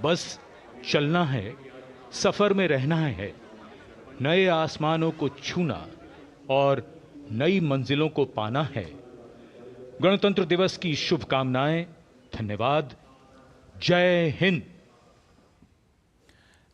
बस चलना है, सफर में रहना है, नए आसमानों को छूना और नई मंजिलों को पाना है। गणतंत्र दिवस की शुभकामनाएं। धन्यवाद। जय हिंद।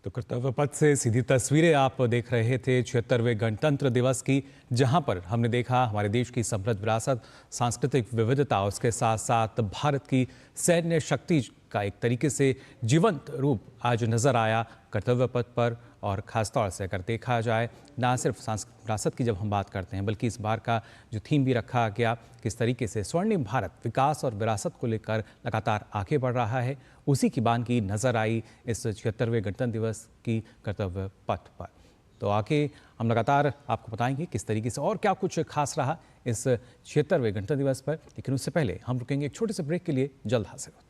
तो कर्तव्य पथ से सीधी तस्वीरें आप देख रहे थे 76वें गणतंत्र दिवस की, जहां पर हमने देखा हमारे देश की समृद्ध विरासत, सांस्कृतिक विविधता, उसके साथ साथ भारत की सैन्य शक्ति का एक तरीके से जीवंत रूप आज नजर आया कर्तव्य पथ पर। और ख़ासतौर से अगर देखा जाए, ना सिर्फ सांस्कृतिक विरासत की जब हम बात करते हैं, बल्कि इस बार का जो थीम भी रखा गया, किस तरीके से स्वर्णिम भारत विकास और विरासत को लेकर लगातार आगे बढ़ रहा है, उसी की बानगी नजर आई इस 76वें गणतंत्र दिवस की कर्तव्य पथ पर। तो आगे हम लगातार आपको बताएंगे किस तरीके से और क्या कुछ खास रहा इस 76वें गणतंत्र दिवस पर। लेकिन उससे पहले हम रुकेंगे एक छोटे से ब्रेक के लिए, जल्द हाजिर होते हैं।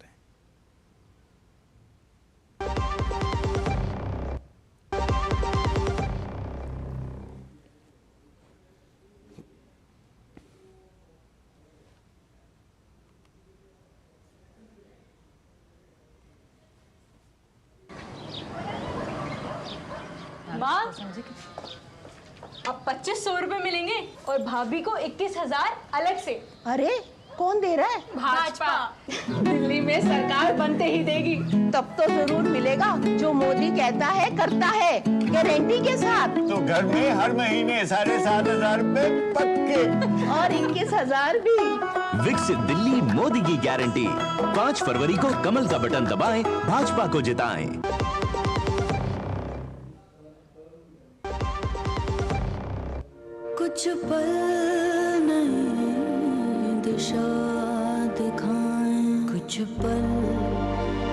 माँ, अब 2500 रुपए मिलेंगे और भाभी को 21,000 अलग से। अरे कौन दे रहा है? भाजपा। दिल्ली में सरकार बनते ही देगी। तब तो जरूर मिलेगा। जो मोदी कहता है करता है, गारंटी के साथ। तो घर में हर महीने 7,500 रुपए पक्के और 21,000 भी। विकसित दिल्ली मोदी की गारंटी। 5 फरवरी को कमल का बटन दबाएं, भाजपा को जिताएं। कुछ पल नई दिशा दिखाएं, कुछ पल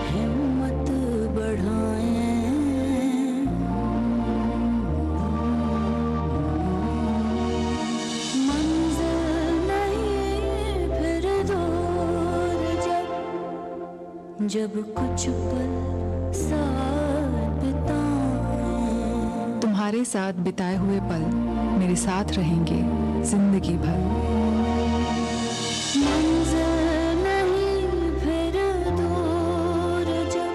हिम्मत बढ़ाएं। मंजिल नहीं फिर दूर जब कुछ पल साथ बिताएं। तुम्हारे साथ बिताए हुए पल मेरे साथ रहेंगे जिंदगी भर। मंज़िल नहीं फिर दूर जब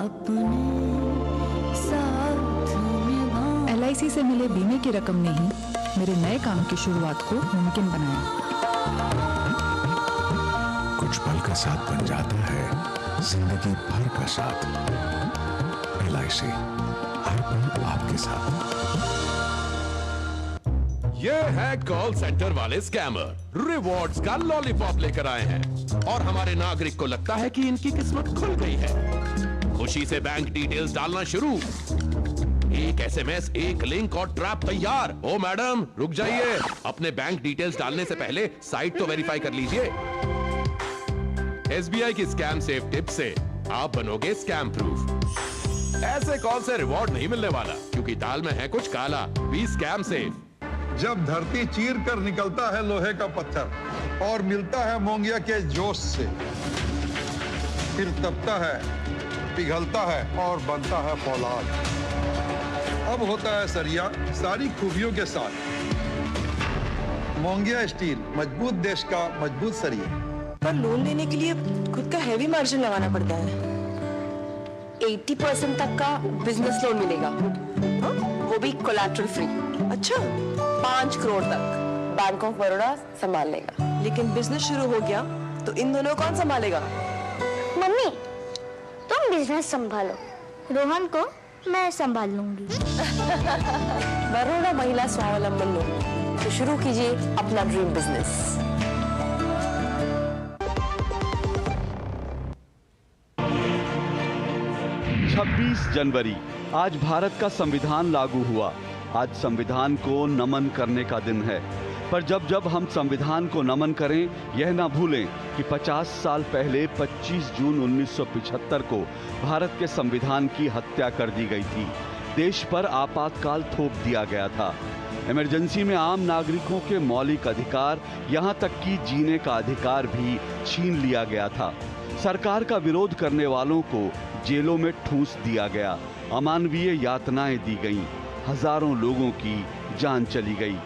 अपने साथ निभाएं। LIC से मिले बीमे की रकम ने ही मेरे नए काम की शुरुआत को मुमकिन बनाया। कुछ पल का साथ बन जाता है जिंदगी भर का साथ। LIC, हर पल आपके साथ। ये है कॉल सेंटर वाले स्कैमर रिवॉर्ड्स का लॉलीपॉप लेकर आए हैं और हमारे नागरिक को लगता है कि इनकी किस्मत खुल गई है। खुशी से बैंक डिटेल्स डालना शुरू। एक SMS, एक लिंक और ट्रैप तैयार। ओ मैडम रुक जाइए, अपने बैंक डिटेल्स डालने से पहले साइट तो वेरीफाई कर लीजिए। SBI की स्कैम सेफ टिप से आप बनोगे स्कैम प्रूफ। ऐसे कॉल से रिवॉर्ड नहीं मिलने वाला, क्योंकि दाल में है कुछ काला। Be scam safe. जब धरती चीर कर निकलता है लोहे का पत्थर और मिलता है मोंगिया के जोश से, फिर तपता है, पिघलता है और बनता है फौलाद। अब होता है सरिया सारी खूबियों के साथ। मोंगिया स्टील, मजबूत देश का मजबूत सरिया। पर लोन लेने के लिए खुद का हैवी मार्जिन लगाना पड़ता है। 80% तक का बिजनेस लोन मिलेगा, वो भी कोलैटरल फ्री। अच्छा, 5 करोड़ तक बैंक ऑफ बड़ौदा संभाल लेगा। लेकिन बिजनेस शुरू हो गया तो इन दोनों कौन संभालेगा? मम्मी तुम बिजनेस संभालो, रोहन को मैं संभाल लूंगी। बड़ौदा महिला स्वावलंबन लोन, तो शुरू कीजिए अपना ड्रीम बिजनेस। 26 जनवरी आज भारत का संविधान लागू हुआ। आज संविधान को नमन करने का दिन है। पर जब जब हम संविधान को नमन करें, यह ना भूलें कि 50 साल पहले 25 जून 1975 को भारत के संविधान की हत्या कर दी गई थी। देश पर आपातकाल थोप दिया गया था। इमरजेंसी में आम नागरिकों के मौलिक अधिकार, यहाँ तक कि जीने का अधिकार भी छीन लिया गया था। सरकार का विरोध करने वालों को जेलों में ठूंस दिया गया। अमानवीय यातनाएं दी गईं। हजारों लोगों की जान चली गई।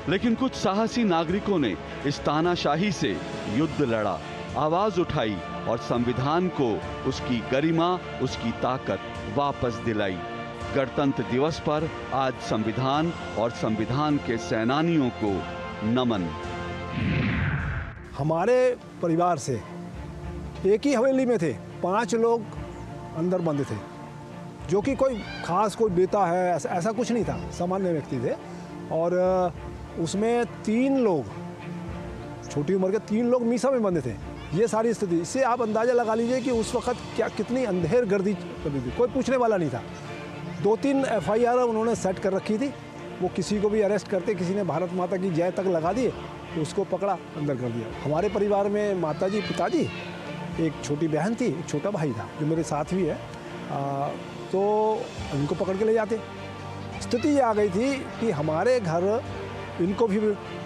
लेकिन कुछ साहसी नागरिकों ने इस तानाशाही से युद्ध लड़ा। आवाज उठाई और संविधान को उसकी गरिमा, उसकी ताकत वापस दिलाई। गणतंत्र दिवस पर आज संविधान और संविधान के सेनानियों को नमन। हमारे परिवार से एक ही हवेली में थे, 5 लोग अंदर बंद थे, जो कि कोई खास कोई बेटा है ऐसा कुछ नहीं था, सामान्य व्यक्ति थे। और उसमें 3 लोग, छोटी उम्र के 3 लोग मीसा में बंद थे। ये सारी स्थिति, इससे आप अंदाज़ा लगा लीजिए कि उस वक्त क्या कितनी अंधेर गर्दी करनी थी। कोई पूछने वाला नहीं था। 2-3 FIR उन्होंने सेट कर रखी थी। वो किसी को भी अरेस्ट करते, किसी ने भारत माता की जय तक लगा दिए तो उसको पकड़ा, अंदर कर दिया। हमारे परिवार में माताजी, पिताजी, एक छोटी बहन थी, एक छोटा भाई था जो मेरे साथ भी है। तो इनको पकड़ के ले जाते। स्थिति ये आ गई थी कि हमारे घर इनको भी,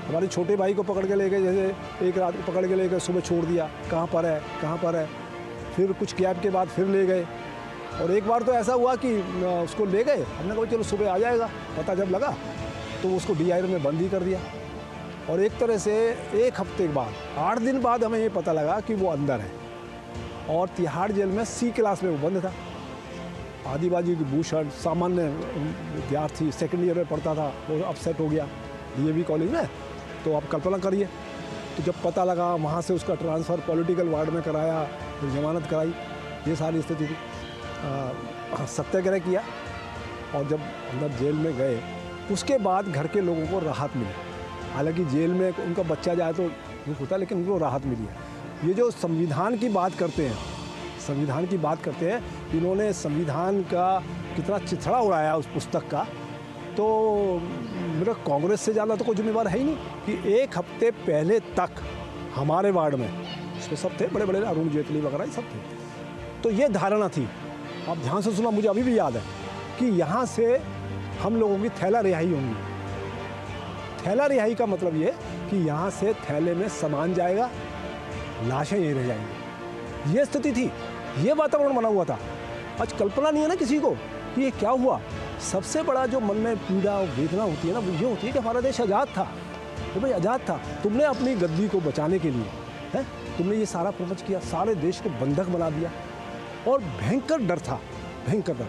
हमारे छोटे भाई को पकड़ के ले गए। जैसे एक रात को पकड़ के ले गए, सुबह छोड़ दिया, कहाँ पर है कहाँ पर है। फिर कुछ गैप के बाद फिर ले गए। और एक बार तो ऐसा हुआ कि उसको ले गए, हमने कहा चलो सुबह आ जाएगा। पता जब लगा तो उसको DIR में बंद ही कर दिया। और एक तरह से 1 हफ्ते बाद, 8 दिन बाद हमें ये पता लगा कि वो अंदर है। और तिहाड़ जेल में C क्लास में वो बंद था। आदिवासी की भूषण, सामान्य विद्यार्थी, सेकेंड ईयर में पढ़ता था, वो अपसेट हो गया DAV कॉलेज में। तो आप कल्पना करिए। तो जब पता लगा, वहाँ से उसका ट्रांसफ़र पॉलिटिकल वार्ड में कराया, फिर जमानत कराई, ये सारी स्थिति थी। सत्याग्रह किया और जब अंदर जेल में गए उसके बाद घर के लोगों को राहत मिली। हालांकि जेल में उनका बच्चा जाए तो दुख होता है, लेकिन उनको राहत मिली है। ये जो संविधान की बात करते हैं, संविधान की बात करते हैं, इन्होंने संविधान का कितना चिथड़ा उड़ाया उस पुस्तक का। तो मेरा कांग्रेस से ज़्यादा तो कोई जिम्मेवार है ही नहीं कि 1 हफ्ते पहले तक हमारे वार्ड में इसमें सब थे, बड़े बड़े अरुण जेटली वगैरह सब थे। तो ये धारणा थी, आप ध्यान से सुना, मुझे अभी भी याद है कि यहाँ से हम लोगों की थैला रिहाई होंगी। थैला रिहाई का मतलब ये कि यहाँ से थैले में सामान जाएगा, लाशें यहीं रह जाएंगी। ये स्थिति थी, ये वातावरण बना हुआ था। आज कल्पना नहीं है ना किसी को कि ये क्या हुआ। सबसे बड़ा जो मन में पीड़ा और वेदना होती है ना, वो ये होती है कि हमारा देश आज़ाद था। तो भाई आज़ाद था, तुमने अपनी गद्दी को बचाने के लिए है, तुमने ये सारा प्रपंच किया, सारे देश को बंधक बना दिया। और भयंकर डर था, भयंकर डर।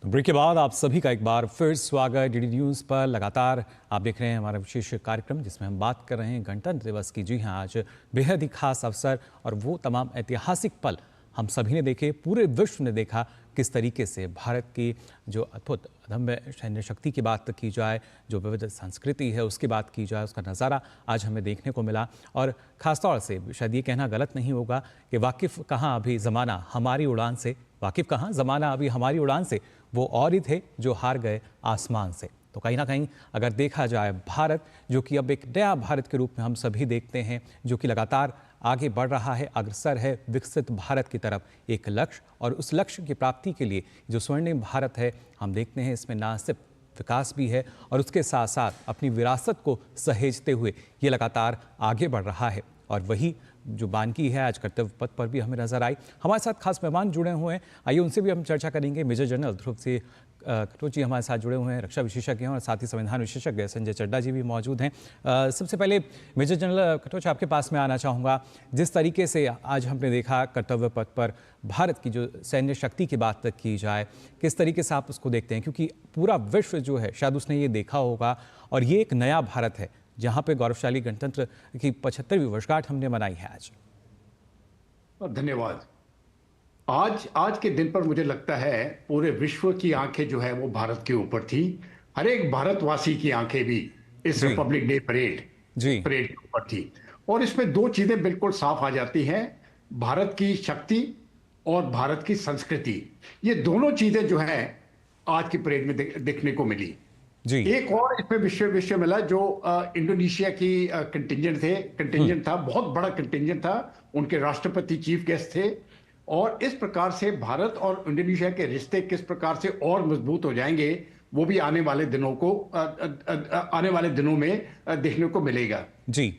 तो ब्रेक के बाद आप सभी का एक बार फिर स्वागत DD न्यूज़ पर। लगातार आप देख रहे हैं हमारा विशेष कार्यक्रम जिसमें हम बात कर रहे हैं गणतंत्र दिवस की। जी हाँ, आज बेहद ही खास अवसर और वो तमाम ऐतिहासिक पल हम सभी ने देखे, पूरे विश्व ने देखा किस तरीके से भारत की जो अद्भुत अदम्य सैन्य शक्ति की बात की जाए, जो विविध संस्कृति है उसकी बात की जाए, उसका नज़ारा आज हमें देखने को मिला। और ख़ासतौर से शायद ये कहना गलत नहीं होगा कि वाकिफ़ कहाँ अभी ज़माना हमारी उड़ान से, वाकिफ़ कहाँ ज़माना अभी हमारी उड़ान से, वो और ही थे जो हार गए आसमान से। तो कहीं ना कहीं अगर देखा जाए, भारत जो कि अब एक नया भारत के रूप में हम सभी देखते हैं, जो कि लगातार आगे बढ़ रहा है, अग्रसर है विकसित भारत की तरफ एक लक्ष्य। और उस लक्ष्य की प्राप्ति के लिए जो स्वर्णिम भारत है, हम देखते हैं इसमें ना सिर्फ विकास भी है और उसके साथ साथ अपनी विरासत को सहेजते हुए ये लगातार आगे बढ़ रहा है। और वही जो बानगी है आज कर्तव्य पथ पर भी हमें नजर आई। हमारे साथ खास मेहमान जुड़े हुए हैं, आइए उनसे भी हम चर्चा करेंगे। मेजर जनरल ध्रुव सिंह कटोच जी हमारे साथ जुड़े हुए हैं, रक्षा विशेषज्ञ हैं, और साथ ही संविधान विशेषज्ञ संजय चड्डा जी भी मौजूद हैं। सबसे पहले मेजर जनरल कटोच आपके पास में आना चाहूँगा। जिस तरीके से आज हमने देखा कर्तव्य पथ पर भारत की जो सैन्य शक्ति की बात की जाए, किस तरीके से आप उसको देखते हैं? क्योंकि पूरा विश्व जो है शायद उसने ये देखा होगा और ये एक नया भारत है जहाँ पे गौरवशाली गणतंत्र की 75वीं वर्षगांठ हमने मनाई है आज। धन्यवाद। आज के दिन पर मुझे लगता है पूरे विश्व की आंखें जो है वो भारत के ऊपर थी। हर एक भारतवासी की आंखें भी इस रिपब्लिक डे परेड के ऊपर थी। और इसमें 2 चीजें बिल्कुल साफ आ जाती हैं, भारत की शक्ति और भारत की संस्कृति। ये दोनों चीजें जो है आज की परेड में देखने को मिली। एक और इसमें विषय मिला जो इंडोनेशिया की कंटिंजेंट था, बहुत बड़ा कंटिंजेंट था, उनके राष्ट्रपति चीफ गेस्ट थे। और इस प्रकार से भारत और इंडोनेशिया के रिश्ते किस प्रकार से और मजबूत हो जाएंगे वो भी आने वाले दिनों में देखने को मिलेगा।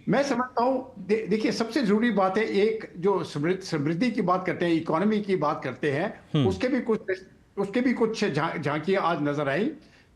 मैं समझता हूं, देखिए सबसे जरूरी बात है, एक जो समृद्धि की बात करते हैं, इकोनॉमी की बात करते हैं, उसके भी कुछ झांकियां आज नजर आई।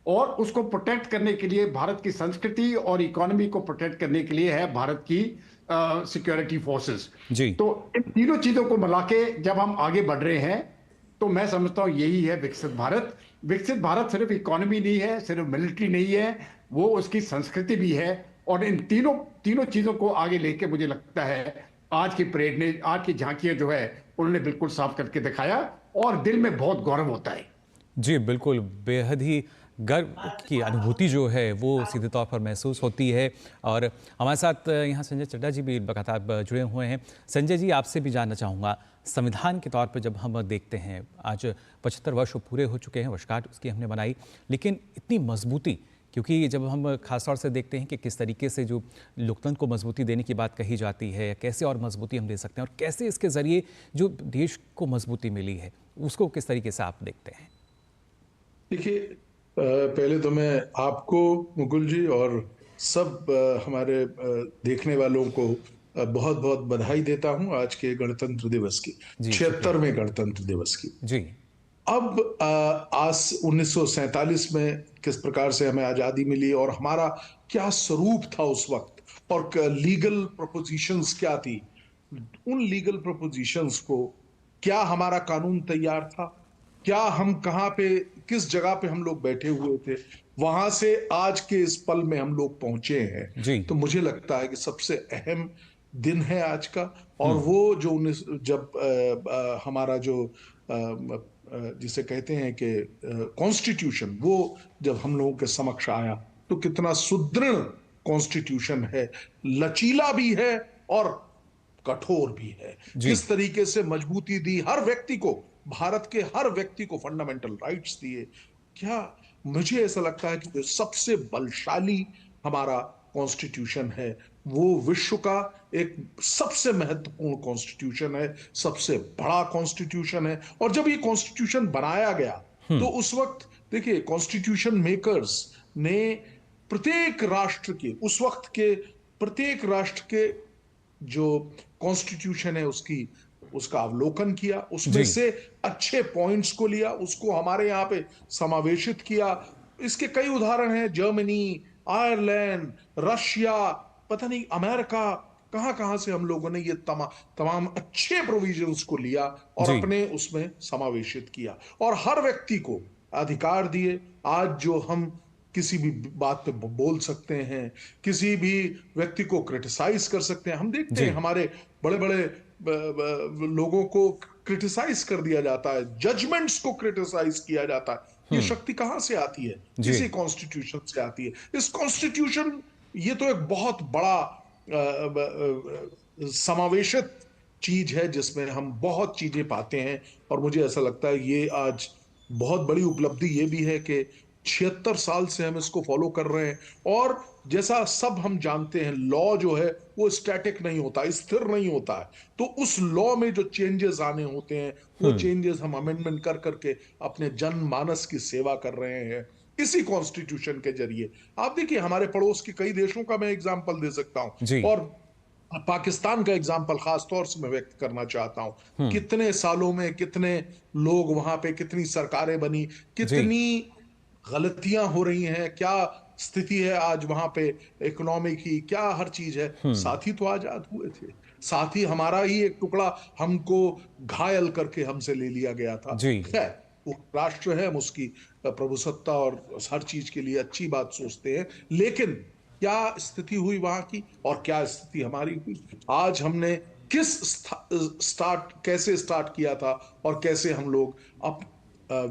और उसको प्रोटेक्ट करने के लिए भारत की संस्कृति और इकोनॉमी को प्रोटेक्ट करने के लिए है भारत की सिक्योरिटी फोर्सेस। जी। तो इन तीनों चीजों को मिला के जब हम आगे बढ़ रहे हैं तो मैं समझता हूं यही है विकसित भारत। विकसित भारत सिर्फ इकोनॉमी नहीं है, सिर्फ मिलिट्री नहीं है, वो उसकी संस्कृति भी है। और इन तीनों चीजों को आगे लेके मुझे लगता है आज की परेड ने, आज की झांकियां जो है उन्होंने बिल्कुल साफ करके दिखाया और दिल में बहुत गौरव होता है। जी बिल्कुल, बेहद ही गर्व की अनुभूति जो है वो सीधे तौर पर महसूस होती है। और हमारे साथ यहाँ संजय चड्ढा जी भी लगातार जुड़े हुए हैं। संजय जी, आपसे भी जानना चाहूँगा, संविधान के तौर पर जब हम देखते हैं, आज 75 वर्ष पूरे हो चुके हैं, वर्षगांठ उसकी हमने बनाई, लेकिन इतनी मजबूती, क्योंकि जब हम खासतौर से देखते हैं कि किस तरीके से जो लोकतंत्र को मजबूती देने की बात कही जाती है, कैसे और मजबूती हम दे सकते हैं और कैसे इसके ज़रिए जो देश को मजबूती मिली है उसको किस तरीके से आप देखते हैं? देखिए, पहले तो मैं आपको, मुकुल जी, और सब हमारे देखने वालों को बहुत बहुत बधाई देता हूं आज के गणतंत्र दिवस की, 76वें गणतंत्र दिवस की। जी। अब आज 1947 में किस प्रकार से हमें आजादी मिली और हमारा क्या स्वरूप था उस वक्त और लीगल प्रोपोजिशंस क्या थी, उन लीगल प्रोपोजिशंस को, क्या हमारा कानून तैयार था, क्या हम कहां पे, किस जगह पे हम लोग बैठे हुए थे, वहां से आज के इस पल में हम लोग पहुंचे हैं। तो मुझे लगता है कि सबसे अहम दिन है आज का। और वो जो जब हमारा जो जिसे कहते हैं कि कॉन्स्टिट्यूशन, वो जब हम लोगों के समक्ष आया तो कितना सुदृढ़ कॉन्स्टिट्यूशन है, लचीला भी है और कठोर भी है। किस तरीके से मजबूती दी हर व्यक्ति को, भारत के हर व्यक्ति को फंडामेंटल राइट्स दिए। क्या मुझे ऐसा लगता है कि जो सबसे बलशाली हमारा कॉन्स्टिट्यूशन है वो विश्व का एक सबसे महत्वपूर्ण कॉन्स्टिट्यूशन है, सबसे बड़ा कॉन्स्टिट्यूशन है। और जब ये कॉन्स्टिट्यूशन बनाया गया तो उस वक्त देखिए, कॉन्स्टिट्यूशन मेकर्स ने प्रत्येक राष्ट्र के, उस वक्त के प्रत्येक राष्ट्र के जो कॉन्स्टिट्यूशन है उसका अवलोकन किया, उसमें से अच्छे पॉइंट्स को लिया, उसको हमारे यहाँ पे समावेशित किया। इसके कई उदाहरण हैं, जर्मनी, आयरलैंड, रशिया, पता नहीं अमेरिका, कहां से हम लोगों ने ये तमाम अच्छे प्रोविजंस को लिया और अपने उसमें समावेशित किया और हर व्यक्ति को अधिकार दिए। आज जो हम किसी भी बात पे बोल सकते हैं, किसी भी व्यक्ति को क्रिटिसाइज कर सकते हैं। हम देखते हैं हमारे बड़े बड़े लोगों को क्रिटिसाइज कर दिया जाता है, जजमेंट्स को क्रिटिसाइज किया जाता है। ये शक्ति कहां से आती है? इसी कॉन्स्टिट्यूशन से आती है। इस कॉन्स्टिट्यूशन, ये तो एक बहुत बड़ा समावेशित चीज है जिसमें हम बहुत चीजें पाते हैं। और मुझे ऐसा लगता है ये आज बहुत बड़ी उपलब्धि ये भी है कि 76 साल से हम इसको फॉलो कर रहे हैं। और जैसा सब हम जानते हैं, लॉ जो है वो स्टैटिक नहीं होता, स्थिर नहीं होता है। तो उस लॉ में जो चेंजेस आने होते हैं वो चेंजेस हम अमेंडमेंट कर करके अपने जनमानस की सेवा कर रहे हैं इसी कॉन्स्टिट्यूशन के जरिए। आप देखिए, हमारे पड़ोस के कई देशों का मैं एग्जांपल दे सकता हूं और पाकिस्तान का एग्जांपल खास तौर से मैं व्यक्त करना चाहता हूं। कितने सालों में कितने लोग वहां पे, कितनी सरकारें बनी, कितनी गलतियां हो रही हैं, क्या स्थिति है आज वहां पे इकोनॉमी की, क्या हर चीज है। साथ ही तो आजाद हुए थे, साथ ही हमारा ही एक टुकड़ा हमको घायल करके हमसे ले लिया गया था। खैर, वो राष्ट्र है, हम उसकी प्रभुसत्ता और हर चीज के लिए अच्छी बात सोचते हैं, लेकिन क्या स्थिति हुई वहां की और क्या स्थिति हमारी हुई? आज हमने कैसे स्टार्ट किया था और कैसे हम लोग अब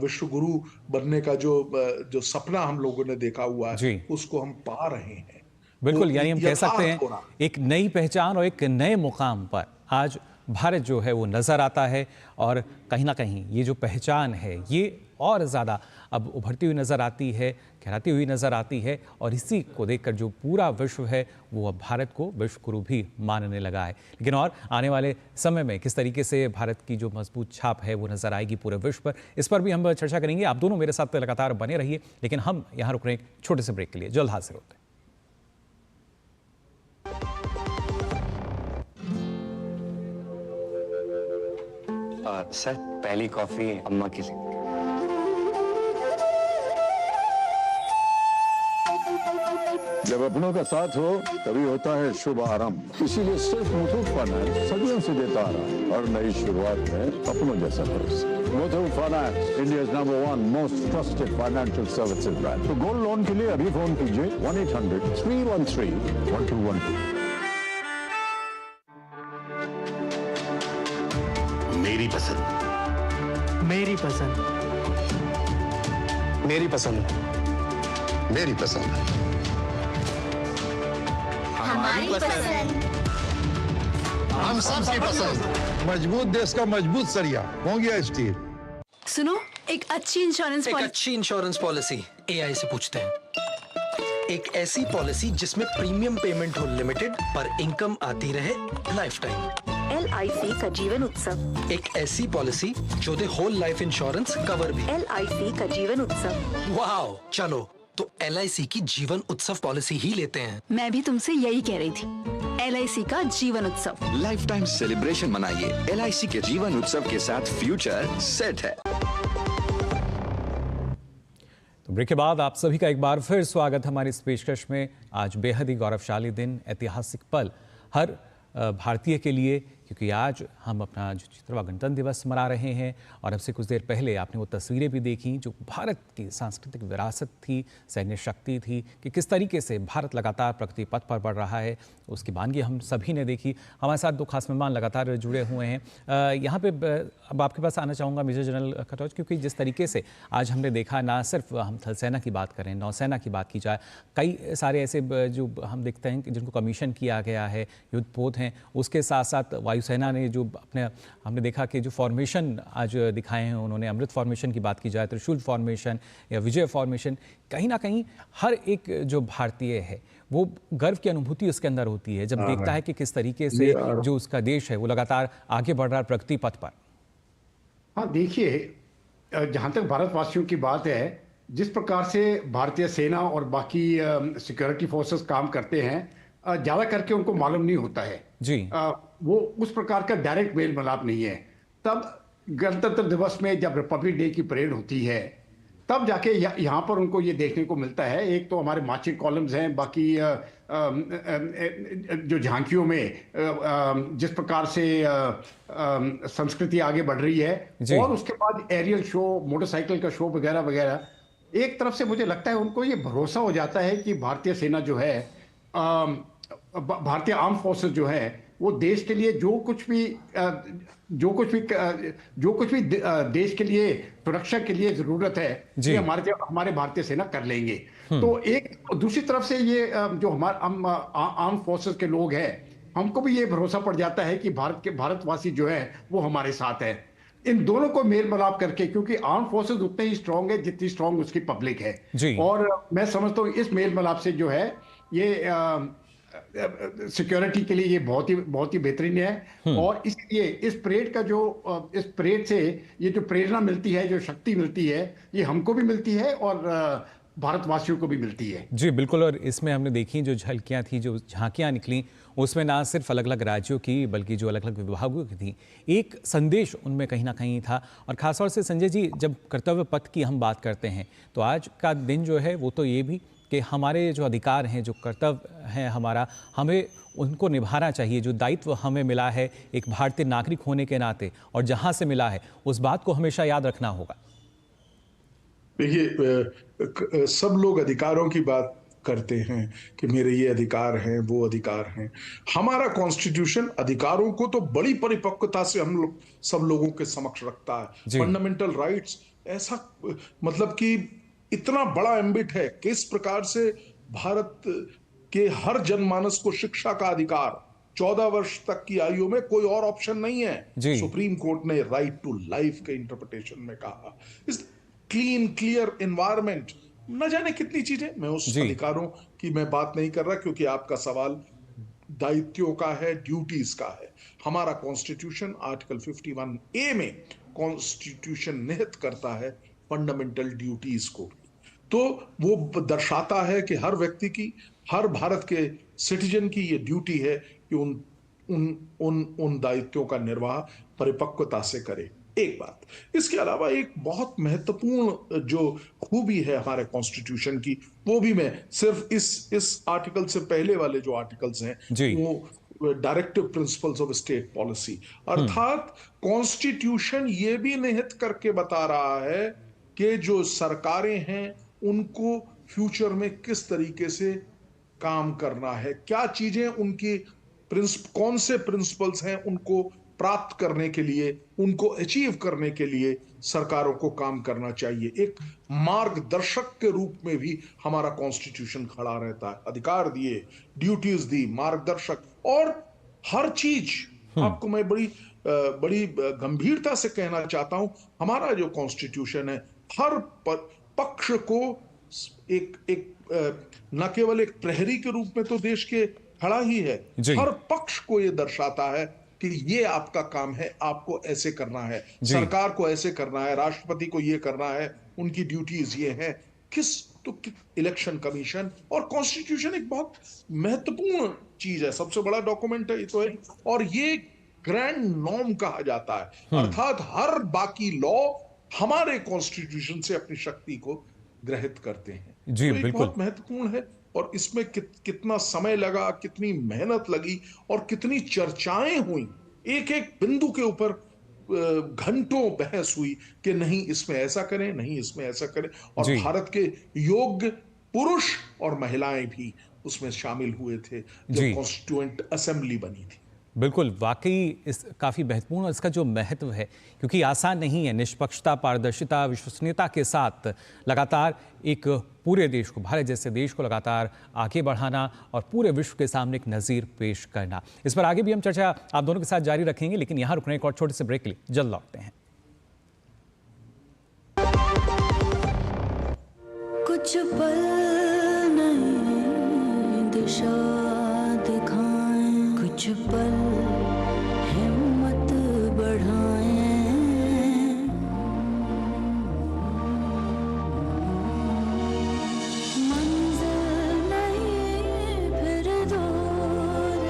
विश्व गुरु बनने का जो सपना हम लोगों ने देखा हुआ है उसको हम पा रहे हैं। बिल्कुल, यानी हम कह सकते हैं एक नई पहचान और एक नए मुकाम पर आज भारत जो है वो नज़र आता है। और कहीं ना कहीं ये जो पहचान है ये और ज़्यादा अब उभरती हुई नज़र आती है, कहलाती हुई नज़र आती है। और इसी को देखकर जो पूरा विश्व है वो अब भारत को विश्व गुरु भी मानने लगा है। लेकिन और आने वाले समय में किस तरीके से भारत की जो मजबूत छाप है वो नज़र आएगी पूरे विश्व पर, इस पर भी हम चर्चा करेंगे। आप दोनों मेरे साथ लगातार बने रहिए, लेकिन हम यहाँ रुक रहे हैं एक छोटे से ब्रेक के लिए, जल्द हाजिर होते हैं। सर, पहली कॉफी अम्मा के लिए। जब अपनों का साथ हो तभी होता है शुभ आरंभ, इसीलिए सिर्फ मुथूट फाइनेंस सदियों से देता आ रहा और नई शुरुआत में अपनों जैसा भरोसा। Muthoot finance, India's number 1 most trusted financial services brand. तो गोल्ड लोन के लिए अभी फोन कीजिए 1-800-313-1212। मेरी पसंद, मेरी पसंद, मेरी पसंद, मेरी पसंद, हमारी पसंद, हम सबकी पसंद। मजबूत देश का मजबूत सरिया मोंगिया स्टील। सुनो, एक अच्छी इंश्योरेंस पॉलिसी एआई से पूछते हैं। एक ऐसी पॉलिसी जिसमें प्रीमियम पेमेंट हो लिमिटेड पर इनकम आती रहे लाइफ टाइम। LIC का जीवन उत्सव। एक ऐसी पॉलिसी जो दे होल लाइफ इंश्योरेंस कवर भी। LIC का जीवन उत्सव। वाह, चलो तो LIC की जीवन उत्सव पॉलिसी ही लेते हैं। मैं भी तुमसे यही कह रही थी, LIC का जीवन उत्सव। लाइफ टाइम सेलिब्रेशन मनाइए LIC के जीवन उत्सव के साथ, फ्यूचर सेट है। तो ब्रेक के बाद आप सभी का एक बार फिर स्वागत हमारी इस पेशकश में। आज बेहद ही गौरवशाली दिन, ऐतिहासिक पल हर भारतीय के लिए, क्योंकि आज हम अपना जो 75वां गणतंत्र दिवस मना रहे हैं। और अब से कुछ देर पहले आपने वो तस्वीरें भी देखी जो भारत की सांस्कृतिक विरासत थी, सैन्य शक्ति थी, कि किस तरीके से भारत लगातार प्रगति पथ पर बढ़ रहा है। उसकी वानगी हम सभी ने देखी। हमारे साथ दो खास मेहमान लगातार जुड़े हुए हैं। यहाँ पे अब आपके पास आना चाहूँगा मेजर जनरल खटोच, क्योंकि जिस तरीके से आज हमने देखा, ना सिर्फ हम थल सेना की बात करें, नौसेना की बात की जाए, कई सारे ऐसे जो हम देखते हैं जिनको कमीशन किया गया है, युद्धपोत हैं, उसके साथ साथ वायुसेना ने जो अपने हमने देखा कि जो फॉर्मेशन आज दिखाए हैं उन्होंने, अमृत फॉर्मेशन की बात की जाए, त्रिशूल फॉर्मेशन या विजय फॉर्मेशन, कहीं ना कहीं हर एक जो भारतीय है वो गर्व की अनुभूति उसके अंदर होती है जब देखता है कि किस तरीके से जो उसका देश है वो लगातार आगे बढ़ रहा है प्रगति पथ पर। हाँ, देखिए, जहाँ तक भारतवासियों की बात है, जिस प्रकार से भारतीय सेना और बाकी सिक्योरिटी फोर्सेस काम करते हैं, ज़्यादा करके उनको मालूम नहीं होता है जी। वो उस प्रकार का डायरेक्ट मेल मिलाप नहीं है। तब गणतंत्र दिवस में जब रिपब्लिक डे की परेड होती है, तब जाके यहाँ पर उनको ये देखने को मिलता है। एक तो हमारे मार्चिंग कॉलम्स हैं, बाकी जो झांकियों में जिस प्रकार से संस्कृति आगे बढ़ रही है, और उसके बाद एरियल शो, मोटरसाइकिल का शो वगैरह वगैरह। एक तरफ से मुझे लगता है उनको ये भरोसा हो जाता है कि भारतीय सेना जो है, भारतीय आर्म फोर्सेस जो है, वो देश के लिए जो कुछ भी देश के लिए सुरक्षा के लिए जरूरत है, ये हमारे भारतीय सेना कर लेंगे। तो एक दूसरी तरफ से ये जो हमारे आर्म फोर्सेस के लोग हैं, हमको भी ये भरोसा पड़ जाता है कि भारतवासी जो है वो हमारे साथ है। इन दोनों को मेल मिलाप करके, क्योंकि आर्म फोर्सेस उतने ही स्ट्रांग है जितनी स्ट्रांग उसकी पब्लिक है, और मैं समझता हूँ इस मेल मिलाप से जो है ये सिक्योरिटी के लिए ये बहुत ही बेहतरीन है। और इसलिए इस परेड से ये जो प्रेरणा मिलती है, जो शक्ति मिलती है, ये हमको भी मिलती है और भारतवासियों को भी मिलती है। जी बिल्कुल। और इसमें हमने देखी जो झलकियाँ थी, जो झांकियाँ निकली, उसमें ना सिर्फ अलग अलग राज्यों की बल्कि जो अलग अलग विभागों की थी, एक संदेश उनमें कहीं ना कहीं था। और खासतौर से संजय जी, जब कर्तव्य पथ की हम बात करते हैं तो आज का दिन जो है वो तो ये भी कि हमारे जो अधिकार हैं, जो कर्तव्य हैं हमारा, हमें उनको निभाना चाहिए। जो दायित्व हमें मिला है एक भारतीय नागरिक होने के नाते, और जहाँ से मिला है उस बात को हमेशा याद रखना होगा। देखिए, सब लोग अधिकारों की बात करते हैं कि मेरे ये अधिकार हैं, वो अधिकार हैं। हमारा कॉन्स्टिट्यूशन अधिकारों को तो बड़ी परिपक्वता से हम लोग सब लोगों के समक्ष रखता है। फंडामेंटल राइट्स, ऐसा मतलब कि इतना बड़ा एम्बिट है कि इस प्रकार से भारत के हर जनमानस को शिक्षा का अधिकार, 14 वर्ष तक की आयु में कोई और ऑप्शन नहीं है। सुप्रीम कोर्ट ने राइट टू लाइफ के इंटरप्रिटेशन में कहा। इस क्लीन क्लियर एनवायरनमेंट, न जाने कितनी चीजें। मैं उस अधिकारों की मैं बात नहीं कर रहा, क्योंकि आपका सवाल दायित्वों का है, ड्यूटीज का है। हमारा कॉन्स्टिट्यूशन आर्टिकल 51A में कॉन्स्टिट्यूशन निहित करता है फंडामेंटल ड्यूटीज को। तो वो दर्शाता है कि हर व्यक्ति की, हर भारत के सिटीजन की ये ड्यूटी है कि उन दायित्वों का निर्वाह परिपक्वता से करे। एक बात। इसके अलावा एक बहुत महत्वपूर्ण जो खूबी है हमारे कॉन्स्टिट्यूशन की, वो भी मैं सिर्फ इस आर्टिकल से पहले वाले जो आर्टिकल्स हैं वो directive principles of state policy, अर्थात कॉन्स्टिट्यूशन ये भी निहित करके बता रहा है कि जो सरकारें हैं उनको फ्यूचर में किस तरीके से काम करना है, क्या चीजें उनकी कौन से प्रिंसिपल्स हैं उनको प्राप्त करने के लिए, उनको अचीव करने के लिए सरकारों को काम करना चाहिए। एक मार्गदर्शक के रूप में भी हमारा कॉन्स्टिट्यूशन खड़ा रहता है। अधिकार दिए, ड्यूटीज दी, मार्गदर्शक, और हर चीज आपको मैं बड़ी गंभीरता से कहना चाहता हूं, हमारा जो कॉन्स्टिट्यूशन है हर पक्ष को न केवल एक प्रहरी के रूप में तो देश के खड़ा ही है, हर पक्ष को यह दर्शाता है कि ये आपका काम है, आपको ऐसे करना है, सरकार को ऐसे करना है, राष्ट्रपति को ये करना है, उनकी ड्यूटीज ये हैं। इलेक्शन कमीशन और कॉन्स्टिट्यूशन एक बहुत महत्वपूर्ण चीज है, सबसे बड़ा डॉक्यूमेंट है ये तो है, और ये ग्रैंड नॉर्म कहा जाता है, अर्थात हर बाकी लॉ हमारे कॉन्स्टिट्यूशन से अपनी शक्ति को ग्रहित करते हैं। जी, तो बिल्कुल बहुत महत्वपूर्ण है, और इसमें कितना समय लगा, कितनी मेहनत लगी और कितनी चर्चाएं हुई, एक एक बिंदु के ऊपर घंटों बहस हुई कि नहीं इसमें ऐसा करें, नहीं इसमें ऐसा करें, और भारत के योग्य पुरुष और महिलाएं भी उसमें शामिल हुए थे जब कॉन्स्टिट्यूएंट असेंबली बनी थी। बिल्कुल, वाकई इस काफ़ी महत्वपूर्ण इसका जो महत्व है, क्योंकि आसान नहीं है निष्पक्षता, पारदर्शिता, विश्वसनीयता के साथ लगातार एक पूरे देश को, भारत जैसे देश को लगातार आगे बढ़ाना और पूरे विश्व के सामने एक नज़ीर पेश करना। इस पर आगे भी हम चर्चा आप दोनों के साथ जारी रखेंगे, लेकिन यहाँ रुकने एक और छोटे से ब्रेक के लिए जल्द लौटते हैं। कुछ पल नहीं दिशा दिखाएं, कुछ पल हिम्मत बढ़ाएं, मंजिल नहीं फिर दूर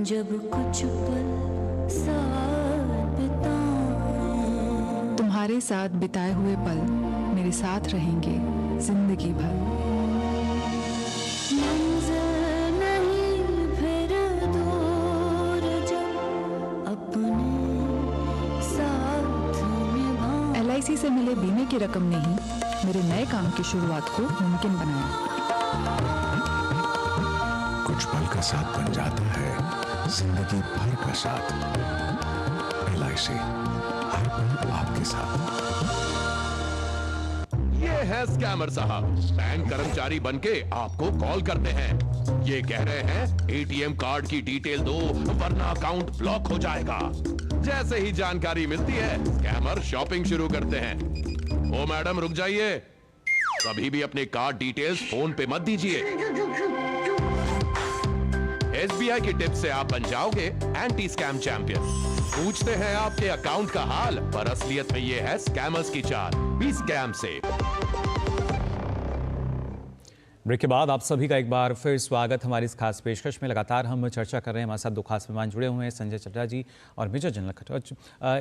जब कुछ पल साथ बिताएं। तुम्हारे साथ बिताए हुए पल मेरे साथ रहेंगे जिंदगी भर। मंजिल नहीं फिर दूर जब अपने साथ निभाएं। LIC से मिले बीमे की रकम ने ही मेरे नए काम की शुरुआत को मुमकिन बनाया। कुछ पल का साथ बन जाता है जिंदगी भर का साथ। LIC हर पल आपके साथ। ये है स्कैमर साहब, बैंक कर्मचारी बनके आपको कॉल करते हैं। ये कह रहे हैं ATM कार्ड की डिटेल दो वरना अकाउंट ब्लॉक हो जाएगा। जैसे ही जानकारी मिलती है स्कैमर शॉपिंग शुरू करते हैं। ओ मैडम रुक जाइए, कभी भी अपने कार्ड डिटेल्स फोन पे मत दीजिए। SBI की टिप से आप बन जाओगे एंटी स्कैम चैंपियन। पूछते हैं आपके अकाउंट का हाल, पर असलियत में ये है स्कैमर्स की चाल। बी स्कैम से। ब्रेक के बाद आप सभी का एक बार फिर स्वागत हमारी इस खास पेशकश में। लगातार हम चर्चा कर रहे हैं, हमारे साथ दो खास मेहमान जुड़े हुए हैं, संजय चड्ढा जी और मेजर जनरल खटोच।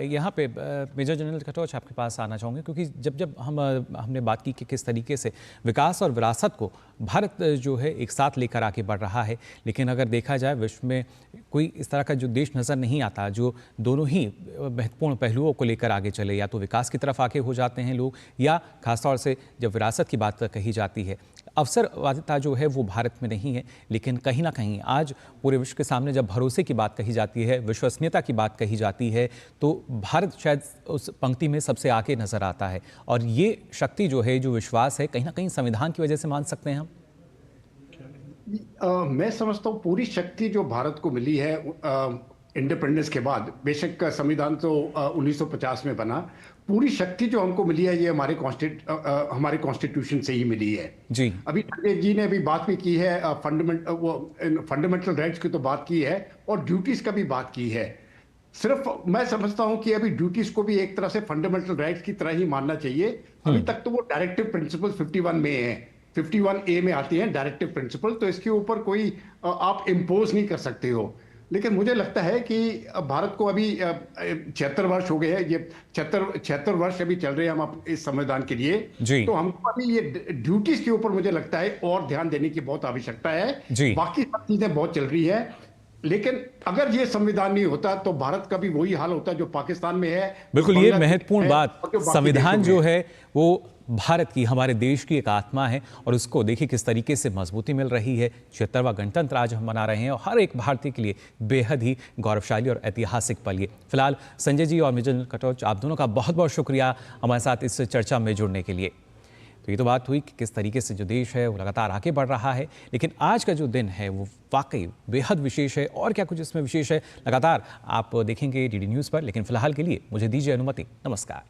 यहाँ पे मेजर जनरल खटोच आपके पास आना चाहूँगे, क्योंकि जब हमने बात की कि किस तरीके से विकास और विरासत को भारत जो है एक साथ लेकर आगे बढ़ रहा है, लेकिन अगर देखा जाए विश्व में कोई इस तरह का जो देश नज़र नहीं आता जो दोनों ही महत्वपूर्ण पहलुओं को लेकर आगे चले। या तो विकास की तरफ आगे हो जाते हैं लोग, या खासतौर से जब विरासत की बात कही जाती है, अवसरवादिता जो है वो भारत में नहीं है। लेकिन कहीं ना कहीं आज पूरे विश्व के सामने जब भरोसे की बात कही जाती है, विश्वसनीयता की बात कही जाती है, तो भारत शायद उस पंक्ति में सबसे आगे नजर आता है। और ये शक्ति जो है, जो विश्वास है, कहीं ना कहीं संविधान की वजह से मान सकते हैं हम। मैं समझता हूँ पूरी शक्ति जो भारत को मिली है इंडिपेंडेंस के बाद, बेशक संविधान तो 1950 में बना, पूरी शक्ति जो हमको मिली है ये हमारे कॉन्स्टिट्यूशन से ही मिली है। जी अभी जी ने अभी बात भी की है, फंडामेंटल राइट्स की तो बात की है और ड्यूटीज का भी बात की है। सिर्फ मैं समझता हूं कि अभी ड्यूटीज को भी एक तरह से फंडामेंटल राइट्स की तरह ही मानना चाहिए। अभी तक तो वो डायरेक्टिव प्रिंसिपल 51 में है, 51A में आती है डायरेक्टिव प्रिंसिपल, तो इसके ऊपर कोई आप इम्पोज नहीं कर सकते हो। लेकिन मुझे लगता है कि भारत को अभी 76 वर्ष हो गए हैं, ये 76 वर्ष अभी चल रहे हैं हम इस संविधान के लिए। तो हमको अभी ये ड्यूटीज के ऊपर मुझे लगता है और ध्यान देने की बहुत आवश्यकता है। बाकी सब चीजें बहुत चल रही है, लेकिन अगर ये संविधान नहीं होता तो भारत का भी वही हाल होता जो पाकिस्तान में है। बिल्कुल, ये महत्वपूर्ण बात, संविधान जो है वो भारत की, हमारे देश की एक आत्मा है और उसको देखिए किस तरीके से मजबूती मिल रही है। 76वां गणतंत्र आज हम मना रहे हैं और हर एक भारतीय के लिए बेहद ही गौरवशाली और ऐतिहासिक पल ये। फिलहाल संजय जी और मिजुल कटोच, आप दोनों का बहुत बहुत शुक्रिया हमारे साथ इस चर्चा में जुड़ने के लिए। तो ये तो बात हुई कि किस तरीके से जो देश है वो लगातार आगे बढ़ रहा है, लेकिन आज का जो दिन है वो वाकई बेहद विशेष है। और क्या कुछ इसमें विशेष है लगातार आप देखेंगे डीडी न्यूज़ पर, लेकिन फिलहाल के लिए मुझे दीजिए अनुमति। नमस्कार।